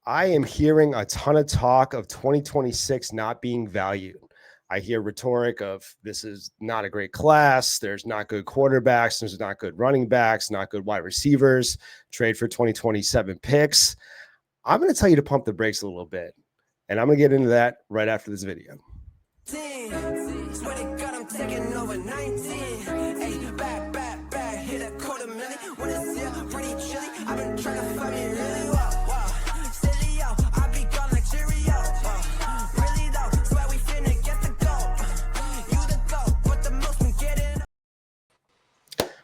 I am hearing a ton of talk of 2026 not being valued. I hear rhetoric of this is not a great class. There's not good quarterbacks. There's not good running backs, not good wide receivers. Trade for 2027 picks. I'm going to tell you to pump the brakes a little bit. And I'm going to get into that right after this video.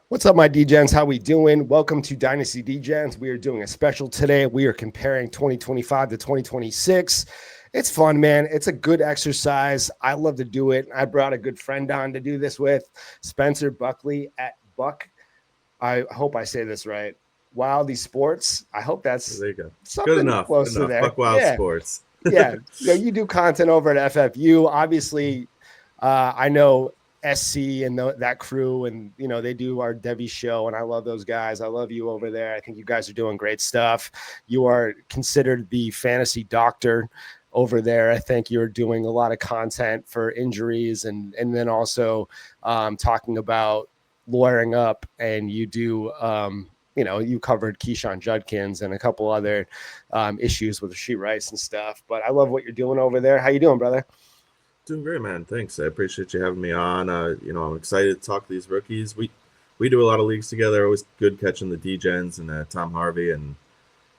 What's up, my D-Gens? How we doing? Welcome to Dynasty D-Gens. We are doing a special today. We are comparing 2025 to 2026. It's fun, man. It's a good exercise. I love to do it. I brought a good friend on to do this with, Spencer Buckley at Buck. I hope I say this right. Wildy Sports. I hope that's there you go. Something good enough. Close good to enough. there. Buck Wild Sports. Yeah. You do content over at FFU. Obviously, I know SC and that crew, and they do our Debbie show, and I love those guys. I love you over there. I think you guys are doing great stuff. You are considered the fantasy doctor over there. I think you're doing a lot of content for injuries and then also talking about lawyering up, and you do you covered Keyshawn Judkins and a couple other issues with Rasheed Rice and stuff. But I love what you're doing over there. How you doing, brother? Doing great, man. Thanks. I appreciate you having me on. I'm excited to talk to these rookies. We do a lot of leagues together. Always good catching the D-Gens and Tom Harvey and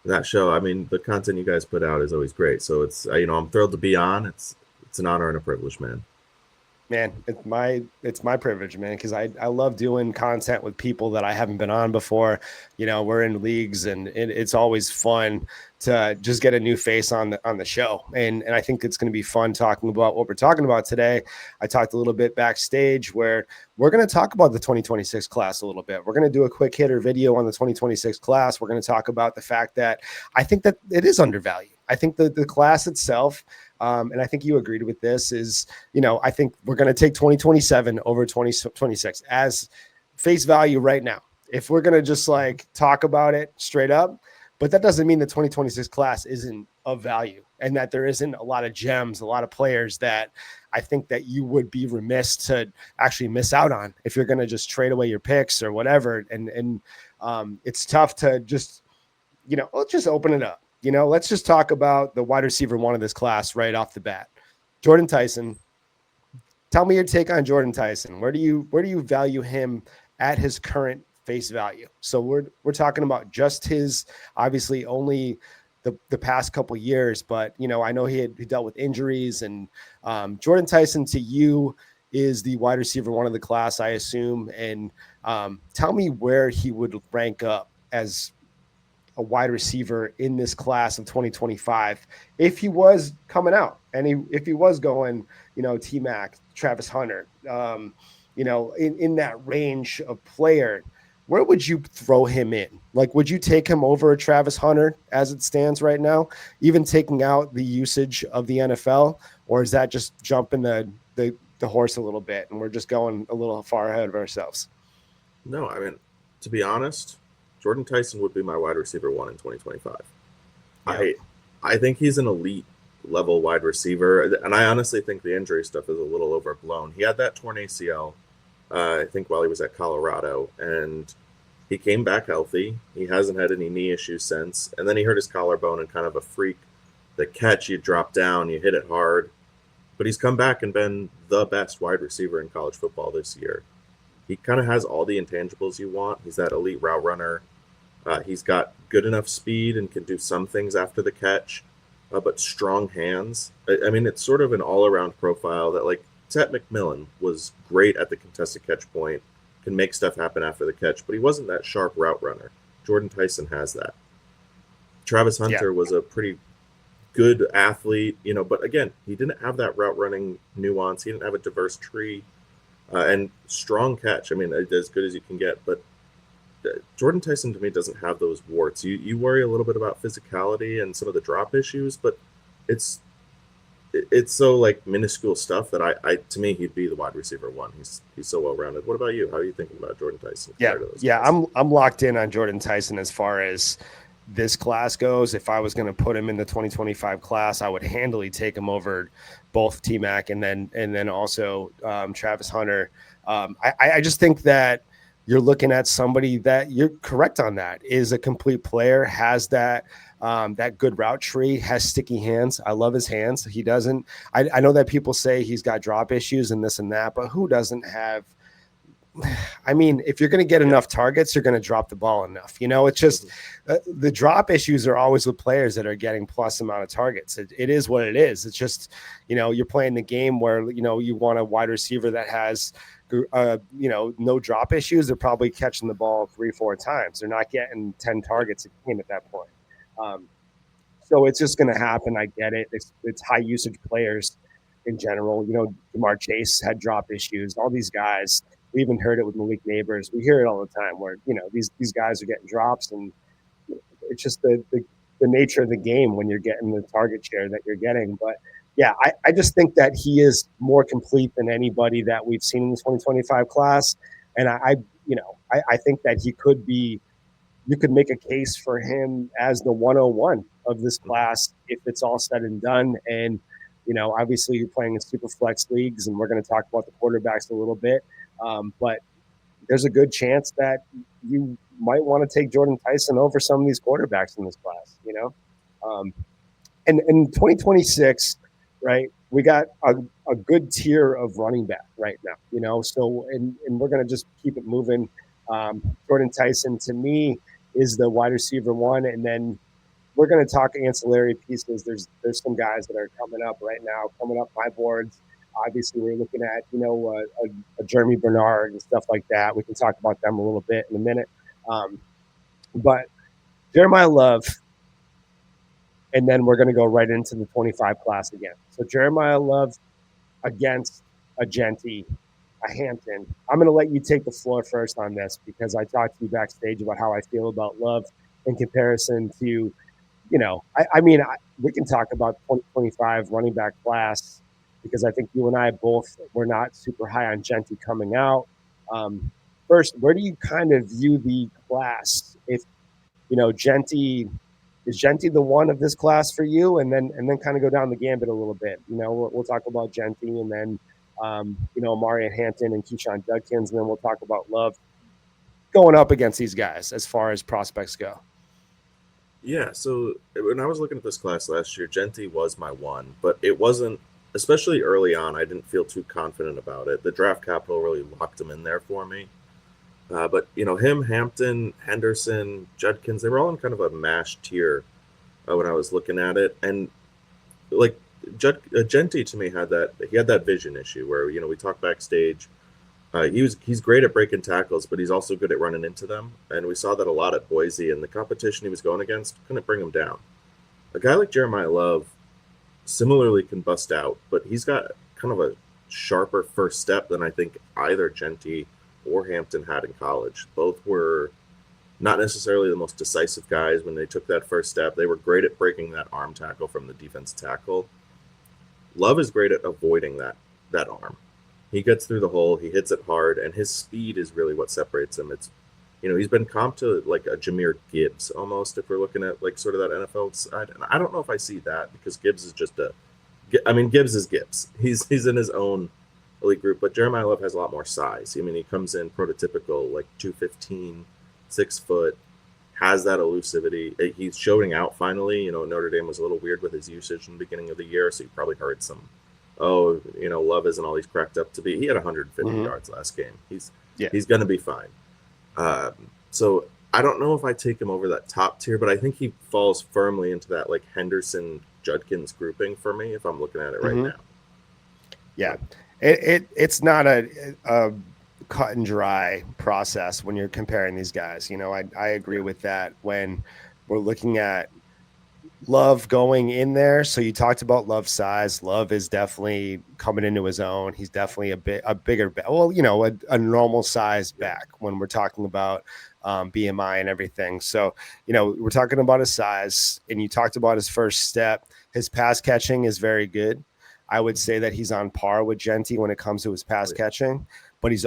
that show. I mean, the content you guys put out is always great. So it's I'm thrilled to be on. It's an honor and a privilege, man. Man, it's my privilege, man, because I love doing content with people that I haven't been on before. We're in leagues, and it's always fun to just get a new face on the show. And I think it's going to be fun talking about what we're talking about today. I talked a little bit backstage where we're going to talk about the 2026 class a little bit. We're going to do a quick hitter video on the 2026 class. We're going to talk about the fact that I think that it is undervalued. I think the class itself, and I think you agreed with this, is, I think we're going to take 2027 over 2026 as face value right now. If we're going to just talk about it straight up, but that doesn't mean the 2026 class isn't of value and that there isn't a lot of gems, a lot of players that I think that you would be remiss to actually miss out on if you're going to just trade away your picks or whatever. And it's tough to just, let's just open it up. Let's just talk about the wide receiver one of this class right off the bat. Jordan Tyson. Tell me your take on Jordan Tyson. Where do you value him at his current face value? So we're talking about just his, obviously only the past couple years, but I know he dealt with injuries, and Jordan Tyson to you is the wide receiver one of the class, I assume. And tell me where he would rank up as a wide receiver in this class of 2025 if he was coming out and if he was going, T-Mac, Travis Hunter, in that range of player. Where would you throw him in? Would you take him over Travis Hunter as it stands right now, even taking out the usage of the NFL? Or is that just jumping the horse a little bit and we're just going a little far ahead of ourselves? No, I mean, to be honest, Jordan Tyson would be my wide receiver one in 2025. Yep. I think he's an elite level wide receiver, and I honestly think the injury stuff is a little overblown. He had that torn ACL, I think, while he was at Colorado, and he came back healthy. He hasn't had any knee issues since, and then he hurt his collarbone in kind of a freak. The catch, you drop down, you hit it hard, but he's come back and been the best wide receiver in college football this year. He kind of has all the intangibles you want. He's that elite route runner. He's got good enough speed and can do some things after the catch, but strong hands. I mean, it's sort of an all-around profile that, Tet McMillan was great at the contested catch point, can make stuff happen after the catch, but he wasn't that sharp route runner. Jordan Tyson has that. Travis Hunter was a pretty good athlete, but again, he didn't have that route running nuance. He didn't have a diverse tree. And strong catch. I mean, as good as you can get. But Jordan Tyson, to me, doesn't have those warts. You worry a little bit about physicality and some of the drop issues, but it's so minuscule stuff that I to me, he'd be the wide receiver one. He's so well rounded. What about you? How are you thinking about Jordan Tyson? Yeah, I'm locked in on Jordan Tyson as far as this class goes, if I was going to put him in the 2025 class, I would handily take him over both T-Mac and then also Travis Hunter. I just think that you're looking at somebody that, you're correct on, that is a complete player, has that good route tree, has sticky hands. I love his hands. He doesn't. I know that people say he's got drop issues and this and that, but who doesn't have? I mean, if you're going to get enough targets, you're going to drop the ball enough. It's just the drop issues are always with players that are getting plus amount of targets. It is what it is. It's just, you're playing the game where, you want a wide receiver that has, no drop issues. They're probably catching the ball 3-4 times. They're not getting 10 targets a game at that point. So it's just going to happen. I get it. It's high usage players in general. Jamar Chase had drop issues. All these guys. We even heard it with Malik Neighbors. We hear it all the time where, these guys are getting drops, and it's just the nature of the game when you're getting the target share that you're getting. But yeah, I just think that he is more complete than anybody that we've seen in the 2025 class. And I think that he could be, you could make a case for him as the 101 of this class if it's all said and done. And, obviously you're playing in super flex leagues, and we're going to talk about the quarterbacks a little bit. But there's a good chance that you might want to take Jordan Tyson over some of these quarterbacks in this class, and in 2026, right, we got a good tier of running back right now, so, and we're going to just keep it moving. Jordan Tyson, to me, is the wide receiver one, and then we're going to talk ancillary pieces. There's some guys that are coming up my boards. Obviously, we're looking at, a Jeremy Bernard and stuff like that. We can talk about them a little bit in a minute. But Jeremiah Love, and then we're going to go right into the 25 class again. So Jeremiah Love against a Jeanty, a Hampton. I'm going to let you take the floor first on this, because I talked to you backstage about how I feel about Love in comparison to, we can talk about 2025 running back class, because I think you and I both were not super high on Jeanty coming out. First, where do you kind of view the class? If, Jeanty, is Jeanty the one of this class for you? And then kind of go down the gambit a little bit. We'll talk about Jeanty, and then, Amari and Hampton and Keyshawn Judkins, and then we'll talk about Love going up against these guys as far as prospects go. Yeah, so when I was looking at this class last year, Jeanty was my one, but it wasn't, especially early on, I didn't feel too confident about it. The draft capital really locked him in there for me. But, him, Hampton, Henderson, Judkins, they were all in kind of a mashed tier when I was looking at it. And, like, Jeanty to me had that vision issue where, we talked backstage. He's great at breaking tackles, but he's also good at running into them. And we saw that a lot at Boise, and the competition he was going against couldn't bring him down. A guy like Jeremiah Love similarly can bust out, but he's got kind of a sharper first step than I think either Jeanty or Hampton had in college. Both were not necessarily the most decisive guys when they took that first step. They were great at breaking that arm tackle from the defense tackle. Love is great at avoiding that arm. He gets through the hole, he hits it hard, and his speed is really what separates him. It's, he's been comped to like a Jahmyr Gibbs almost, if we're looking at like sort of that NFL side. And I don't know if I see that, because Gibbs is Gibbs is Gibbs. He's in his own elite group, but Jeremiah Love has a lot more size. He comes in prototypical like 215, 6 foot, has that elusivity. He's showing out finally. Notre Dame was a little weird with his usage in the beginning of the year, so you probably heard some, Love isn't all he's cracked up to be. He had 150 yards last game. He's going to be fine. So I don't know if I take him over that top tier, but I think he falls firmly into that like Henderson Judkins grouping for me if I'm looking at it right now. Yeah, it's not a cut and dry process when you're comparing these guys. I agree with that when we're looking at Love going in there. So you talked about Love's size. Love is definitely coming into his own. He's definitely a bigger, a normal size back when we're talking about BMI and everything. So, we're talking about his size, and you talked about his first step. His pass catching is very good. I would say that he's on par with Jeanty when it comes to his pass catching, but he's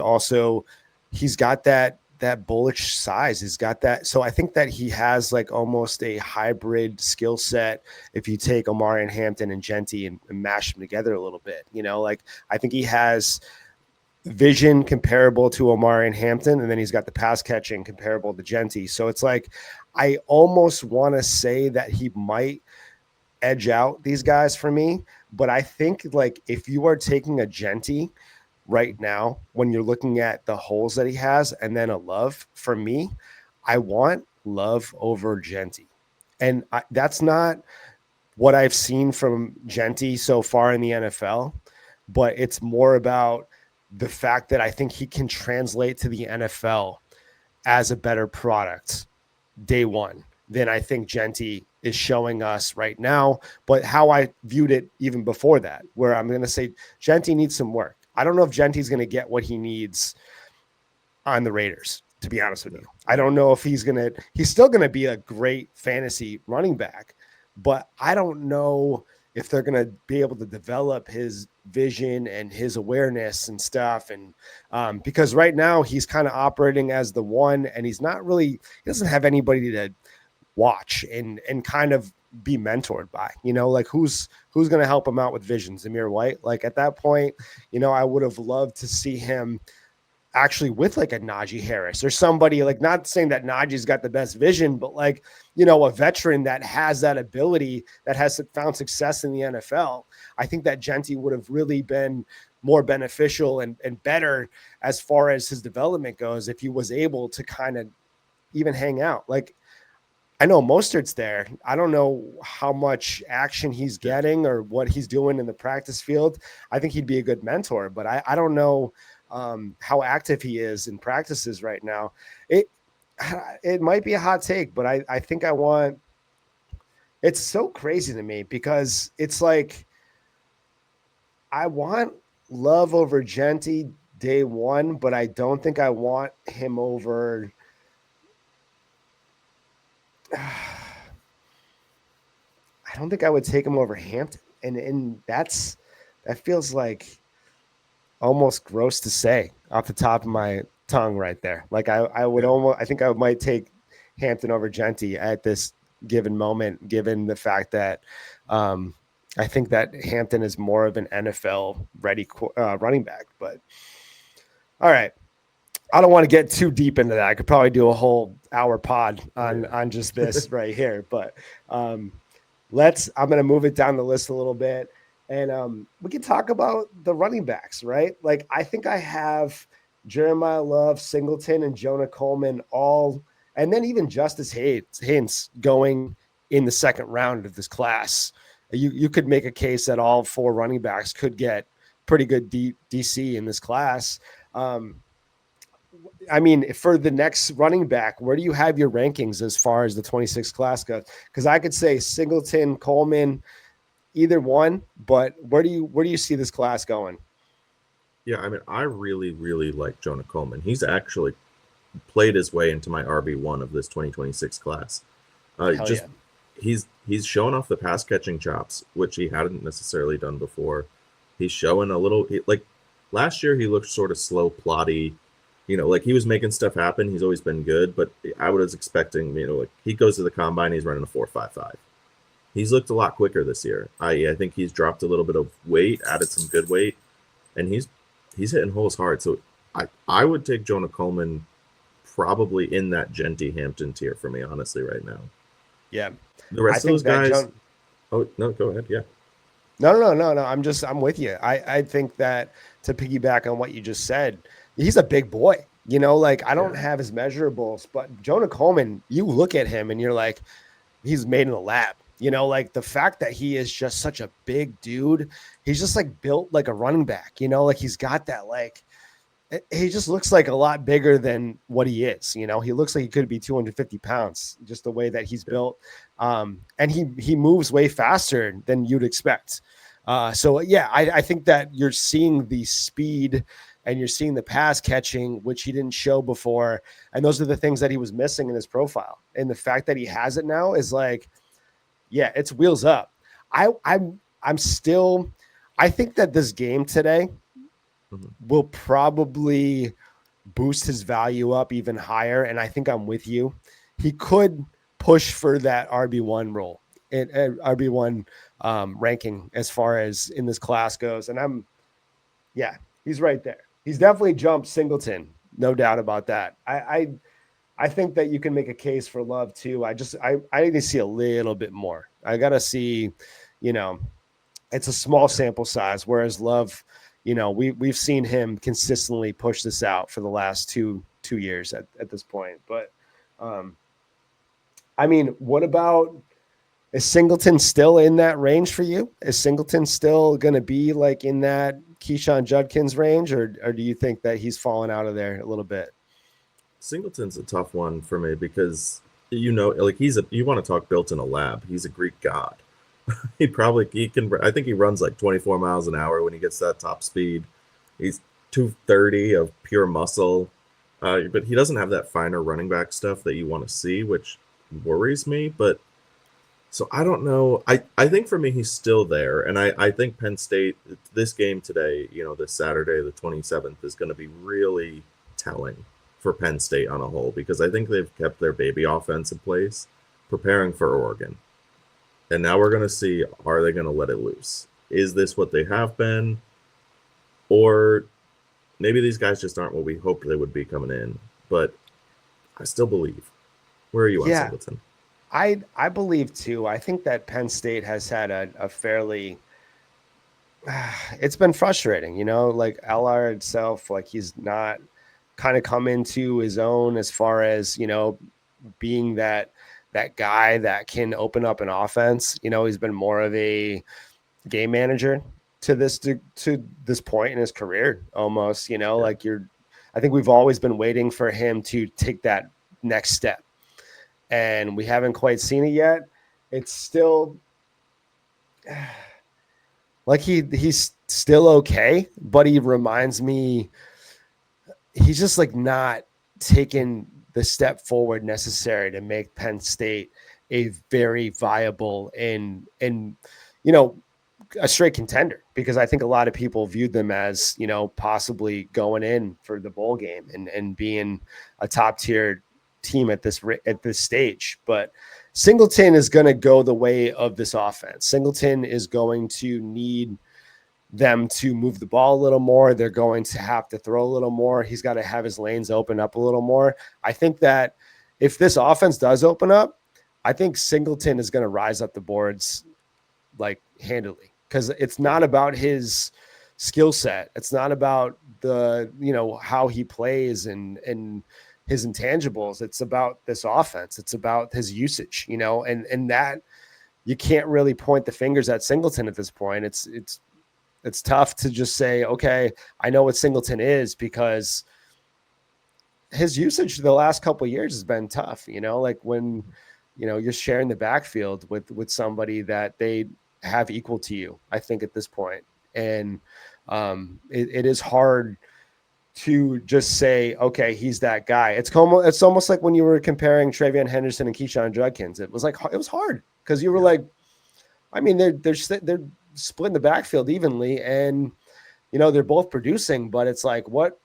got that that bullish size. He's got that. So I think that he has like almost a hybrid skill set. If you take Omari and Hampton and Jeanty and mash them together a little bit, like I think he has vision comparable to Omari and Hampton, and then he's got the pass catching comparable to Jeanty. So it's like I almost want to say that he might edge out these guys for me, but I think like if you are taking a Jeanty right now, when you're looking at the holes that he has, and then a Love, for me, I want Love over Jeanty. And that's not what I've seen from Jeanty so far in the NFL, but it's more about the fact that I think he can translate to the NFL as a better product day one than I think Jeanty is showing us right now. But how I viewed it even before that, where I'm going to say Jeanty needs some work. I don't know if Jeanty's going to get what he needs on the Raiders, to be honest with you. I don't know if he's still going to be a great fantasy running back, but I don't know if they're going to be able to develop his vision and his awareness and stuff. And because right now he's kind of operating as the one, and he doesn't have anybody to watch and kind of be mentored by, like who's going to help him out with vision. Zamir White. Like at that point, I would have loved to see him actually with like a Najee Harris or somebody, like not saying that Najee's got the best vision, but like, a veteran that has that ability, that has found success in the NFL. I think that Jeanty would have really been more beneficial and better as far as his development goes if he was able to kind of even hang out. Like, I know Mostert's there. I don't know how much action he's getting or what he's doing in the practice field. I think he'd be a good mentor, but I don't know how active he is in practices right now. It might be a hot take, but I think I want – it's so crazy to me because it's like I want Love over Jeanty day one, but I don't think I want him over – I don't think I would take him over Hampton. And that feels like almost gross to say off the top of my tongue right there. Like I would I think I might take Hampton over Jeanty at this given moment, given the fact that I think that Hampton is more of an NFL ready running back. But all right. I don't want to get too deep into that. I could probably do a whole hour pod on just this right here, but I'm going to move it down the list a little bit, and we can talk about the running backs, right? Like I think I have Jeremiah Love, Singleton, and Jonah Coleman all, and then even Justice Haynes going in the second round of this class. You could make a case that all four running backs could get pretty good DC in this class. I mean, for the next running back, where do you have your rankings as far as the 26 class goes? Because I could say Singleton, Coleman, either one, but where do you see this class going? Yeah, I mean, I really, really like Jonah Coleman. He's actually played his way into my RB1 of this 2026 class. He's showing off the pass catching chops, which he hadn't necessarily done before. He's showing a little like last year he looked sort of slow, plotty. Like he was making stuff happen. He's always been good, but I was expecting, like he goes to the combine, he's running a 4.55. He's looked a lot quicker this year. I think he's dropped a little bit of weight, added some good weight, and he's hitting holes hard. So I would take Jonah Coleman probably in that Jeanty Hampton tier for me, honestly, right now. Yeah. The rest of those guys. Oh no, go ahead. Yeah. No. I'm with you. I think that to piggyback on what you just said, he's a big boy, like I don't have his measurables, but Jonah Coleman, you look at him and you're like, he's made in the lab, like the fact that he is just such a big dude. He's just like built like a running back, like he's got that, like, he just looks like a lot bigger than what he is. He looks like he could be 250 pounds, just the way that he's built. And he moves way faster than you'd expect. So I think that you're seeing the speed and you're seeing the pass catching, which he didn't show before. And those are the things that he was missing in his profile. And the fact that he has it now is like, yeah, it's wheels up. I think that this game today will probably boost his value up even higher. And I think I'm with you. He could push for that RB1 role, RB1 ranking as far as in this class goes. And yeah, he's right there. He's definitely jumped Singleton, no doubt about that. I think that you can make a case for Love too. I need to see a little bit more. I gotta see, you know, it's a small sample size, whereas Love, we've seen him consistently push this out for the last two years at this point. But I mean, what about, is Singleton still in that range for you? Is Singleton still going to be like in that Keyshawn Judkins range, or do you think that he's fallen out of there a little bit? Singleton's a tough one for me because like you want to talk built in a lab. He's a Greek god. He can. I think he runs like 24 miles an hour when he gets that top speed. He's 230 of pure muscle, but he doesn't have that finer running back stuff that you want to see, which worries me. But so I don't know. I think for me he's still there, and I think Penn State, this game today, this Saturday the 27th, is going to be really telling for Penn State on a whole, because I think they've kept their baby offense in place, preparing for Oregon. And now we're going to see, are they going to let it loose? Is this what they have been? Or maybe these guys just aren't what we hoped they would be coming in. But I still believe. Where are you on Singleton? I believe too. I think that Penn State has had a fairly it's been frustrating, like LR itself, like he's not kind of come into his own as far as, being that guy that can open up an offense. He's been more of a game manager to this point in his career almost, like I think we've always been waiting for him to take that next step, and we haven't quite seen it yet. It's still like he's still okay, but he reminds me, he's just like not taking the step forward necessary to make Penn State a very viable and a straight contender, because I think a lot of people viewed them as, possibly going in for the bowl game and being a top tier team at this stage. But Singleton is going to go the way of this offense. Singleton is going to need them to move the ball a little more. They're going to have to throw a little more. He's got to have his lanes open up a little more. I think that if this offense does open up, I think Singleton is going to rise up the boards like handily, because it's not about his skill set. It's not about the, how he plays and his intangibles. It's about this offense. It's about his usage, and that you can't really point the fingers at Singleton at this point. It's tough to just say, okay, I know what Singleton is, because his usage the last couple of years has been tough, like when, you're sharing the backfield with somebody that they have equal to you, I think at this point. And it is hard to just say, okay, he's that guy. It's almost like when you were comparing Travion Henderson and Keyshawn Judkins. It was hard because you were like, I mean, they're splitting the backfield evenly, and they're both producing, but it's like, what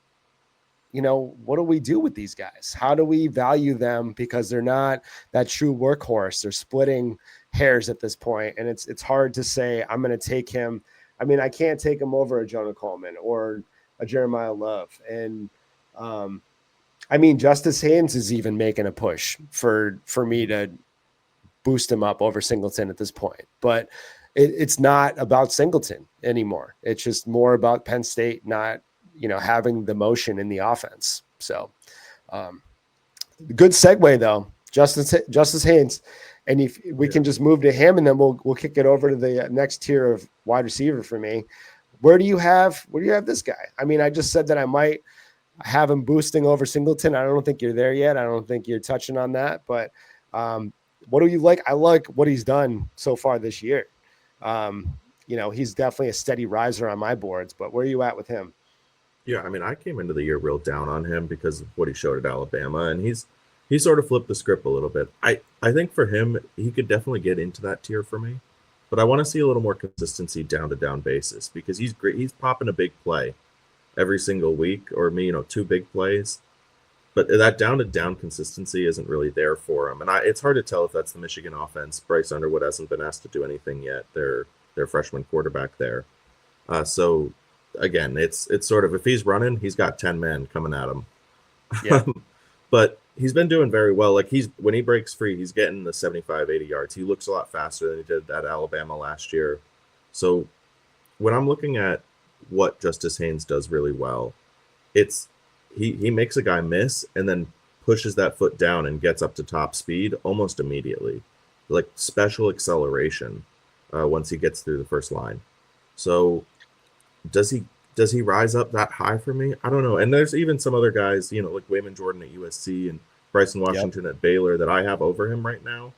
do we do with these guys? How do we value them? Because they're not that true workhorse. They're splitting hairs at this point, and it's hard to say I'm going to take him. I mean, I can't take him over a Jonah Coleman or a Jeremiah Love, and I mean, Justice Haynes is even making a push for me to boost him up over Singleton at this point, but it's not about Singleton anymore. It's just more about Penn State not, having the motion in the offense. So good segue though, Justice Haynes. And if we can just move to him, and then we'll kick it over to the next tier of wide receiver for me. Where do you have this guy? I mean, I just said that I might have him boosting over Singleton. I don't think you're there yet. I don't think you're touching on that, but what do you like? I like what he's done so far this year. He's definitely a steady riser on my boards, but where are you at with him? Yeah, I mean, I came into the year real down on him because of what he showed at Alabama, and he sort of flipped the script a little bit. I think for him, he could definitely get into that tier for me, but I want to see a little more consistency down to down basis, because he's great. He's popping a big play. every single week, or two big plays. But that down to down consistency isn't really there for him, and it's hard to tell if that's the Michigan offense. Bryce Underwood hasn't been asked to do anything yet. Their freshman quarterback there. So again, it's sort of, if he's running, he's got 10 men coming at him. Yeah. But he's been doing very well. Like, when he breaks free, he's getting the 75, 80 yards. He looks a lot faster than he did at Alabama last year. So when I'm looking at what Justice Haynes does really well, it's he makes a guy miss and then pushes that foot down and gets up to top speed almost immediately, like special acceleration once he gets through the first line. So does he rise up that high for me? I don't know. And there's even some other guys, like Wayman Jordan at USC and Bryson Washington at Baylor, that I have over him right now.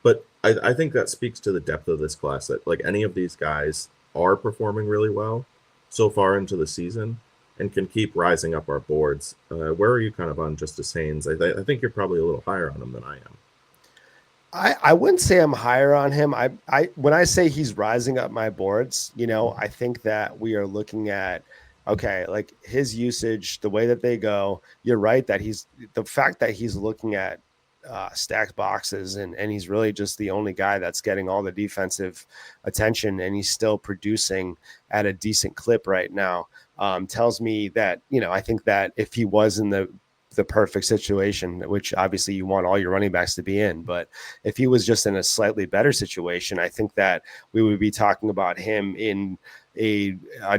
But I think that speaks to the depth of this class, that like any of these guys are performing really well so far into the season and can keep rising up our boards. Where are you kind of on Justice Haynes? I think you're probably a little higher on him than I am. I wouldn't say I'm higher on him. I when I say he's rising up my boards, I think that we are looking at, okay, like his usage, the way that they go. You're right that the fact that he's looking at stacked boxes and he's really just the only guy that's getting all the defensive attention, and he's still producing at a decent clip right now, tells me that, I think that if he was in the perfect situation, which obviously you want all your running backs to be in, but if he was just in a slightly better situation, I think that we would be talking about him in a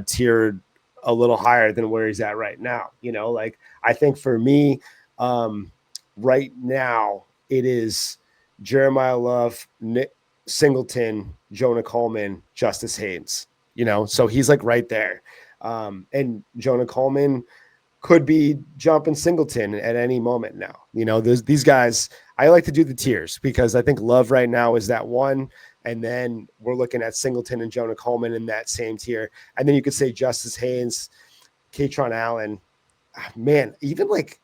tier a little higher than where he's at right now. Like, I think for me, right now it is Jeremiah Love, Nick Singleton, Jonah Coleman, Justice Haynes, so he's like right there. And Jonah Coleman could be jumping Singleton at any moment now. These guys, I like to do the tiers because I think Love right now is that one. And then we're looking at Singleton and Jonah Coleman in that same tier. And then you could say Justice Haynes, Katron Allen. Man, even like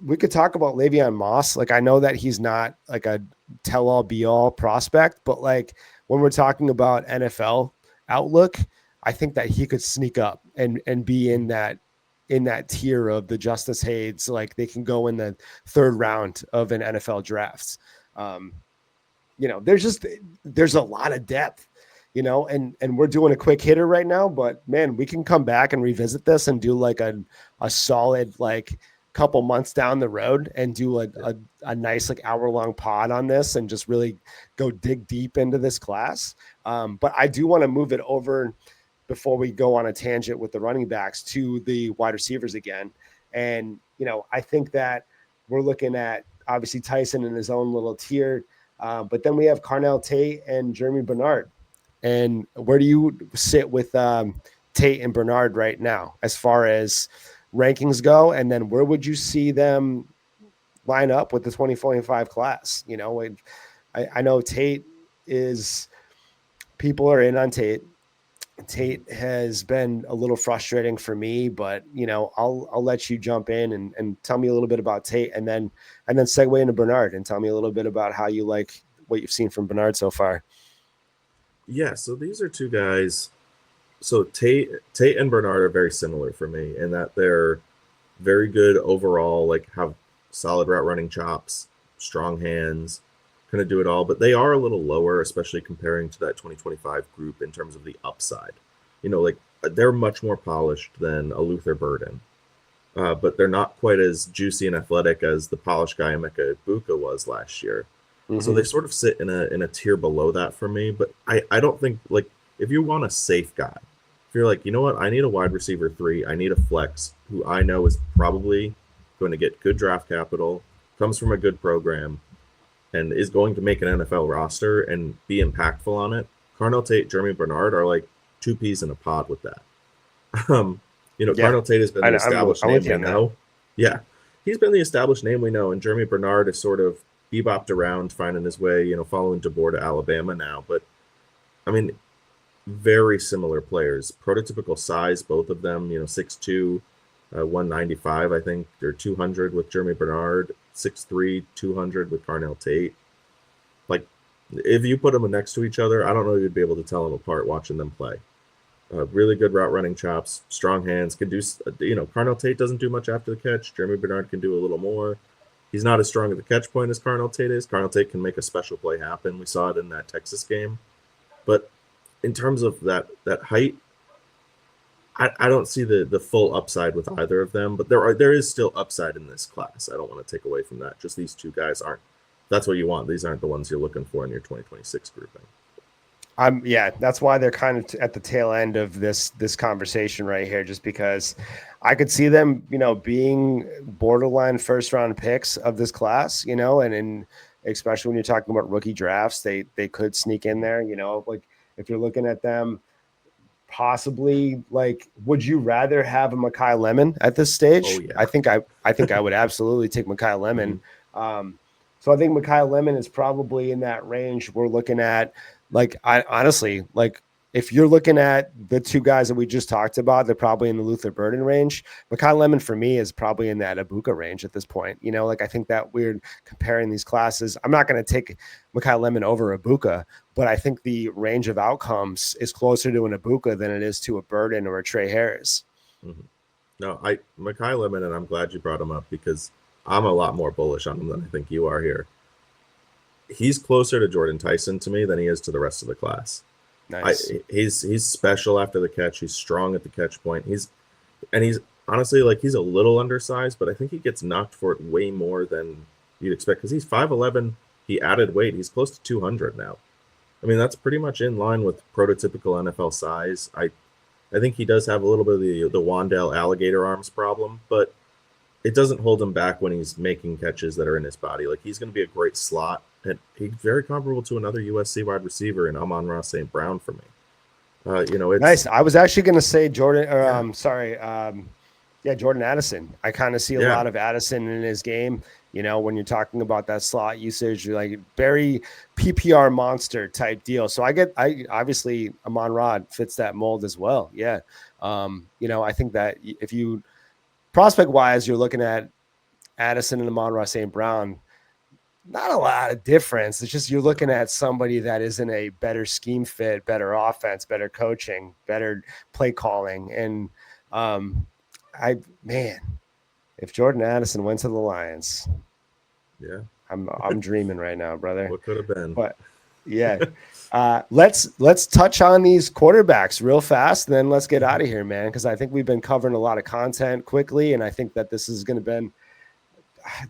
we could talk about Le'Veon Moss. Like, I know that he's not like a tell-all be-all prospect, but like when we're talking about NFL outlook, I think that he could sneak up and be in that tier of the Justice Haynes. Like, they can go in the third round of an NFL draft. There's a lot of depth, and we're doing a quick hitter right now, but man, we can come back and revisit this and do like a solid, like, couple months down the road and do a nice like hour-long pod on this and just really go dig deep into this class. But I do want to move it over before we go on a tangent with the running backs to the wide receivers again. And, I think that we're looking at obviously Tyson in his own little tier, but then we have Carnell Tate and Jeremy Bernard. And where do you sit with Tate and Bernard right now as far as rankings go? And then where would you see them line up with the 2025 class? I know Tate is, people are in on Tate. Tate has been a little frustrating for me, but I'll let you jump in and tell me a little bit about Tate, and then segue into Bernard and tell me a little bit about how you like what you've seen from Bernard so far. Yeah, so these are two guys. So Tate and Bernard are very similar for me in that they're very good overall, like have solid route running chops, strong hands, kind of do it all, but they are a little lower, especially comparing to that 2025 group in terms of the upside. Like they're much more polished than a Luther Burden, but they're not quite as juicy and athletic as the polished guy Emeka Egbuka was last year. Mm-hmm. So they sort of sit in a tier below that for me. But I don't think, like, if you want a safe guy, if you're like, you know what, I need a wide receiver 3, I need a flex who I know is probably going to get good draft capital, comes from a good program, and is going to make an NFL roster and be impactful on it. Carnell Tate, Jeremy Bernard are like 2 peas in a pod with that. Carnell Tate has been the established name we know. Yeah, he's been the established name we know, and Jeremy Bernard is sort of bebopped around, finding his way, following DeBoer to Alabama now. But, I mean, very similar players. Prototypical size, both of them, 6'2", 195, I think. They're 200 with Jeremy Bernard, 6'3", 200 with Carnell Tate. Like, if you put them next to each other, I don't know if you'd be able to tell them apart watching them play. Really good route running chops, strong hands, can do, Carnell Tate doesn't do much after the catch. Jeremy Bernard can do a little more. He's not as strong at the catch point as Carnell Tate is. Carnell Tate can make a special play happen. We saw it in that Texas game. But in terms of that height, I don't see the full upside with either of them, but there is still upside in this class. I don't want to take away from that. Just these two guys aren't. That's what you want. These aren't the ones you're looking for in your 2026 grouping. Yeah, that's why they're kind of at the tail end of this conversation right here, just because I could see them, being borderline first round picks of this class, and especially when you're talking about rookie drafts, they could sneak in there, like if you're looking at them possibly, like, would you rather have a Mekhi Lemon at this stage? Oh, yeah. I think I would absolutely take Mekhi Lemon. So I think Mekhi Lemon is probably in that range. We're looking at, like, I honestly, like, if you're looking at the two guys that we just talked about, they're probably in the Luther Burden range. Mekhi Lemon for me is probably in that Egbuka range at this point. Like, I think that weird comparing these classes. I'm not going to take Mekhi Lemon over Egbuka, but I think the range of outcomes is closer to an Egbuka than it is to a Burden or a Trey Harris. Mm-hmm. No, Mekhi Lemon, and I'm glad you brought him up because I'm a lot more bullish on him than I think you are here. He's closer to Jordan Tyson to me than he is to the rest of the class. Nice. He's special after the catch. He's strong at the catch point. He's honestly, like, he's a little undersized, but I think he gets knocked for it way more than you'd expect because he's 5'11". He added weight. He's close to 200 now. I mean, that's pretty much in line with prototypical NFL size. I think he does have a little bit of the Wandale alligator arms problem, but it doesn't hold him back when he's making catches that are in his body. Like, he's going to be a great slot, and he's very comparable to another USC wide receiver in Amon-Ra St. Brown for me. It's nice. I was actually going to say Jordan, or yeah. Jordan Addison. I kind of see a lot of Addison in his game. When you're talking about that slot usage, like very PPR monster type deal. So I obviously Amon-Ra fits that mold as well. Yeah. I think that if you prospect wise, you're looking at Addison and Amon-Ra St. Brown, not a lot of difference. It's just you're looking at somebody that is in a better scheme fit, better offense, better coaching, better play calling. And if Jordan Addison went to the Lions, yeah, I'm dreaming right now, brother. What could have been? But yeah, let's touch on these quarterbacks real fast, and then let's get out of here, man. Because I think we've been covering a lot of content quickly, and I think that this is going to be,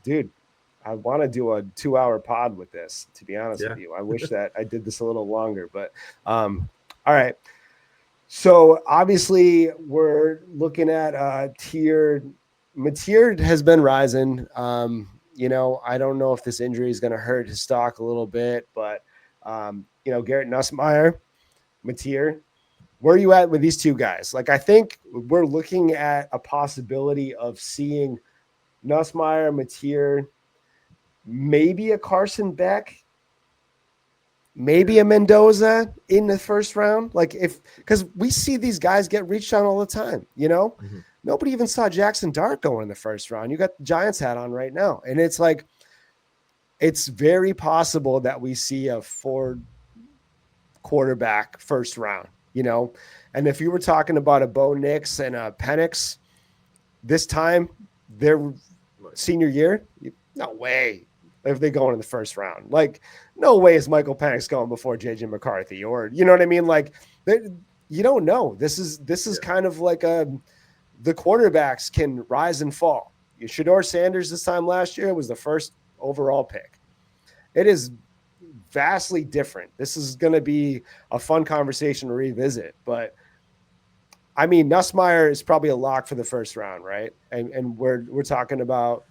dude. I want to do a 2-hour pod with this, to be honest with you. I wish that I did this a little longer, but all right. So obviously we're looking at tiered. Mateer has been rising. I don't know if this injury is going to hurt his stock a little bit, but Garrett Nussmeier, Mateer, where are you at with these two guys? Like, I think we're looking at a possibility of seeing Nussmeier, Mateer, maybe a Carson Beck, maybe a Mendoza in the first round. Like, because we see these guys get reached on all the time, Nobody even saw Jackson Dart go in the first round. You got the Giants hat on right now. And it's like, it's very possible that we see a 4 quarterback first round, And if you were talking about a Bo Nix and a Penix this time, their senior year, no way if they go in the first round. Like, no way is Michael Penix going before JJ McCarthy, or, you know what I mean? Like, you don't know. This is kind of like the quarterbacks can rise and fall. Shedeur Sanders this time last year was the first overall pick. It is vastly different. This is going to be a fun conversation to revisit, but I mean, Nussmeier is probably a lock for the first round, right? And we're talking about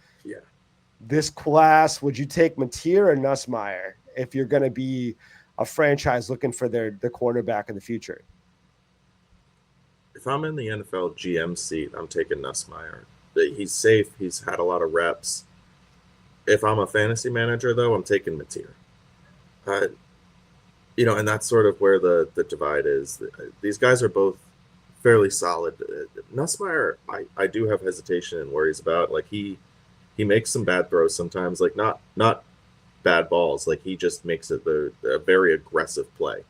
this class. Would you take Mateer or Nussmeier if you're going to be a franchise looking for the quarterback of the future? If I'm in the NFL GM seat, I'm taking Nussmeier. He's safe. He's had a lot of reps. If I'm a fantasy manager, though, I'm taking Mateer. And that's sort of where the divide is. These guys are both fairly solid. Nussmeier, I do have hesitation and worries about. Like, he makes some bad throws sometimes, like not bad balls. Like, he just makes it a very aggressive play.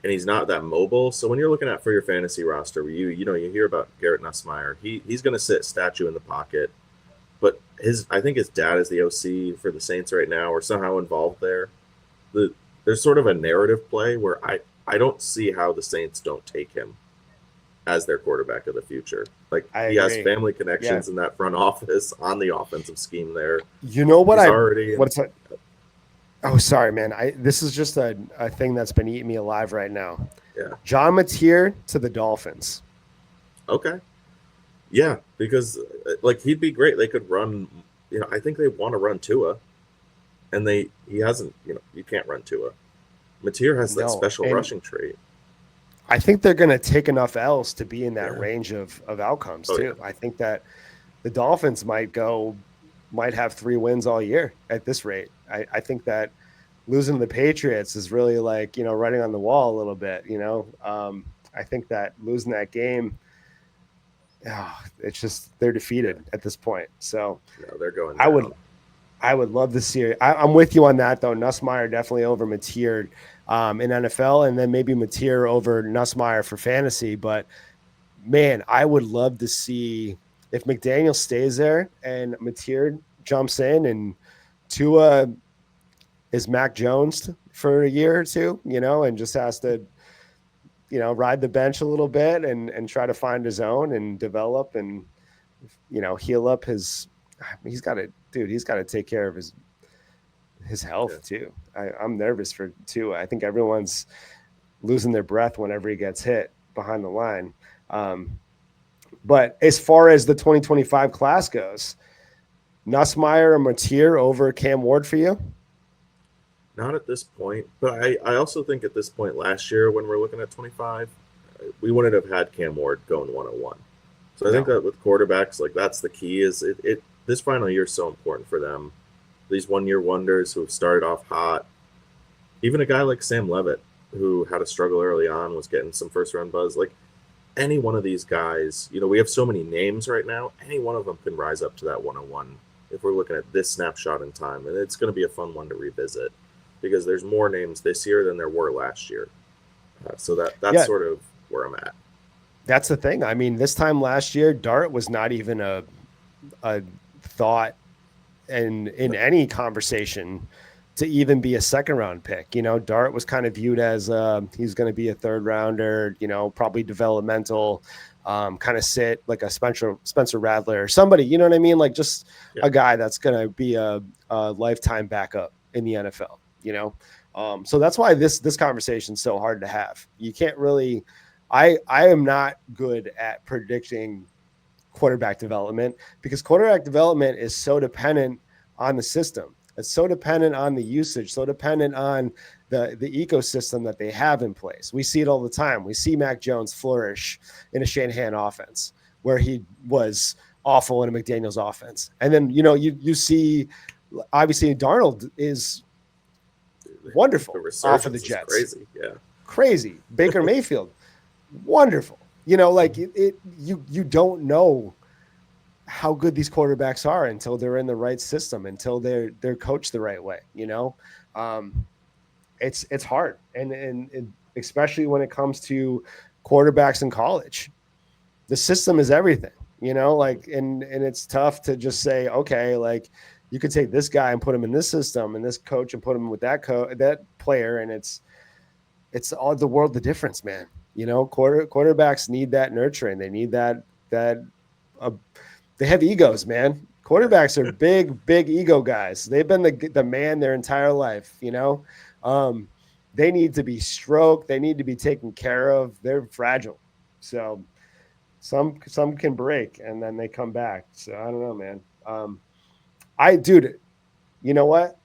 and he's not that mobile. So when you're looking at for your fantasy roster, you hear about Garrett Nussmeier. He's going to sit statue in the pocket, but I think his dad is the OC for the Saints right now, or somehow involved there. There's sort of a narrative play where I don't see how the Saints don't take him as their quarterback of the future. Like I he has agree. family Yeah. connections in that front office on the offensive scheme there. You know what He's I already in, what's that? Oh, sorry, man. This is just a thing that's been eating me alive right now. yeah. John Mateer to the Dolphins. Okay. Yeah, because like he'd be great. They could run. I think they want to run Tua, and he hasn't. You can't run Tua. Mateer has that No. special And rushing trait. I think they're going to take enough L's to be in that Yeah. range of outcomes Oh yeah. too. I think that the Dolphins might have 3 wins all year at this rate. I think that losing to the Patriots is really like, writing on the wall a little bit, I think that losing that game, it's just, they're Yeah. defeated at this point. So No, they're going I would, down. I would love to see it. I'm with you on that though. Nussmeier definitely over Mateer in NFL, and then maybe Mateer over Nussmeier for fantasy. But man, I would love to see if McDaniel stays there and Mateer jumps in and Tua is Mac Jones for a year or two, and just has to, ride the bench a little bit and try to find his own and develop and, heal up he's got to take care of his Yeah. health too. I'm nervous for Tua. I think everyone's losing their breath whenever he gets hit behind the line. But as far as the 2025 class goes, Nussmeier or Mateer over Cam Ward for you? Not at this point, but I also think at this point last year when we're looking at 25, we wouldn't have had Cam Ward going 101. So I think No. that with quarterbacks, like that's the key. Is it this final year is so important for them. These 1 year wonders who have started off hot. Even a guy like Sam Levitt, who had a struggle early on, was getting some first round buzz. Like any one of these guys, we have so many names right now. Any one of them can rise up to that 101 if we're looking at this snapshot in time, and it's going to be a fun one to revisit because there's more names this year than there were last year. So that's sort of where I'm at. That's the thing. I mean, this time last year, Dart was not even a thought in any conversation to even be a second round pick. Dart was kind of viewed as he's going to be a third rounder, probably developmental, kind of sit like a Spencer Rattler or somebody, you know what I mean? Like just a guy that's going to be a lifetime backup in the NFL, so that's why this conversation is so hard to have. You can't really, I am not good at predicting quarterback development because quarterback development is so dependent on the system. It's so dependent on the usage, so dependent on the ecosystem that they have in place. We see it all the time. We see Mac Jones flourish in a Shanahan offense where he was awful in a McDaniel's offense. And then, you see, obviously Darnold is wonderful off of the Jets. Crazy. Yeah. Crazy. Baker Mayfield, wonderful. You don't know how good these quarterbacks are until they're in the right system, until they're coached the right way. It's hard, and especially when it comes to quarterbacks in college, the system is everything. And it's tough to just say, okay, like you could take this guy and put him in this system and this coach and put him with that player, and it's all the world the difference, man. Quarterbacks need that nurturing. They need that they have egos, man. Quarterbacks are big ego guys. They've been the man their entire life, they need to be stroked. They need to be taken care of. They're fragile. So some can break and then they come back. So I don't know, man. Dude, you know what?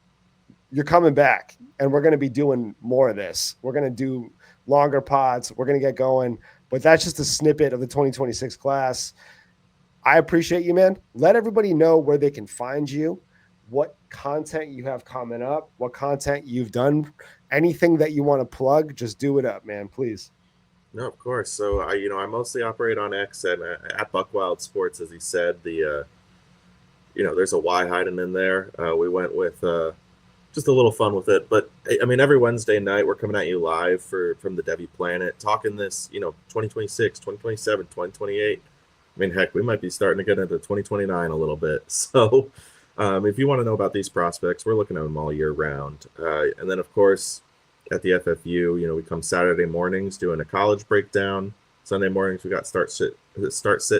You're coming back and we're going to be doing more of this. We're going to do longer pods. We're going to get going, but that's just a snippet of the 2026 class. I appreciate you, man. Let everybody know where they can find you, what content you have coming up, what content you've done, anything that you want to plug, just do it up, man, please. No, of course. So I mostly operate on X and at Buckwild Sports, as he said. There's a Y hiding in there. We went with just a little fun with it. But I mean, every Wednesday night we're coming at you live from the Devi Planet, talking this, 2026, 2027, 2028. I mean, heck, we might be starting to get into 2029 a little bit. So if you want to know about these prospects, we're looking at them all year round. And then, of course, at the FFU, we come Saturday mornings doing a college breakdown. Sunday mornings we got start sit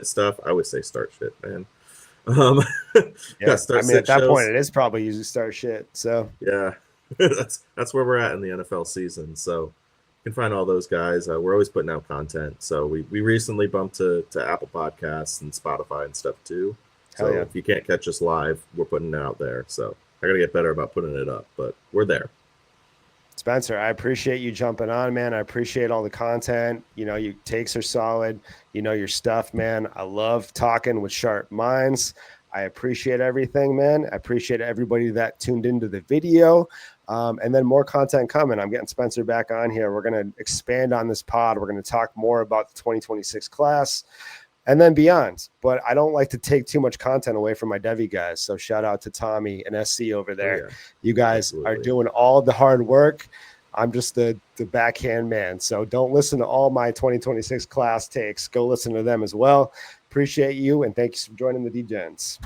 stuff. I always say start shit, man. Yeah, start I mean, sit at that shows. point, it is probably usually start shit. So Yeah, that's where we're at in the NFL season. So you can find all those guys. We're always putting out content. So we recently bumped to Apple Podcasts and Spotify and stuff too. Hell So yeah. if you can't catch us live, we're putting it out there. So I got to get better about putting it up, but we're there. Spencer, I appreciate you jumping on, man. I appreciate all the content. Your takes are solid. Your stuff, man. I love talking with sharp minds. I appreciate everything, man. I appreciate everybody that tuned into the video. And then more content coming. I'm getting Spencer back on here. We're going to expand on this pod. We're going to talk more about the 2026 class and then beyond. But I don't like to take too much content away from my Devi guys. So shout out to Tommy and SC over there. Oh, yeah. You guys are doing all the hard work. I'm just the backhand man. So don't listen to all my 2026 class takes. Go listen to them as well. Appreciate you. And thanks for joining the D-Gens.